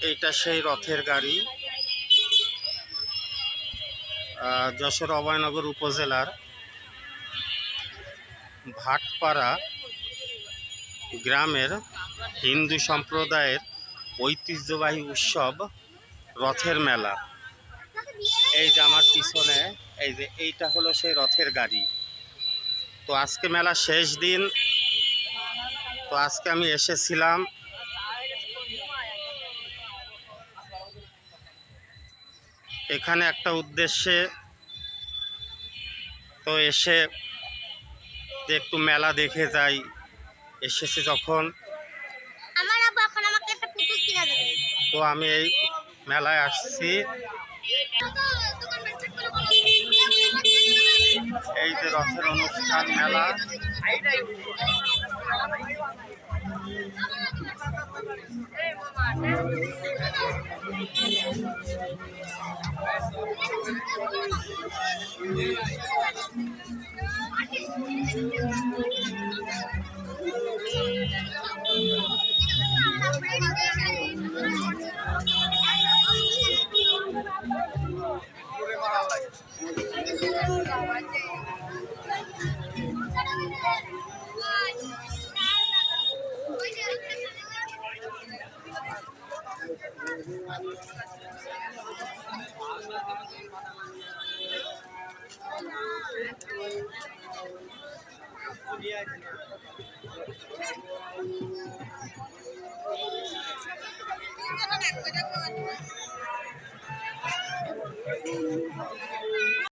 এইটা সেই রথের গাড়ি। যশোর অভয়নগর উপজেলার ভাটপাড়া গ্রামের হিন্দু সম্প্রদায়ের ঐতিহ্যবাহী উৎসব রথের মেলা। এই যে আমার পিছনে এই যে এইটা হলো সেই রথের গাড়ি। তো আজকে মেলা শেষ দিন, তো আজকে আমি এসেছিলাম এখানে একটা উদ্দেশ্যে। তো এসে যে একটু মেলা দেখে যাই, এসেছি যখন তো আমি এই মেলায় আসছি। এই যে রথের অনুষ্ঠান মেলা,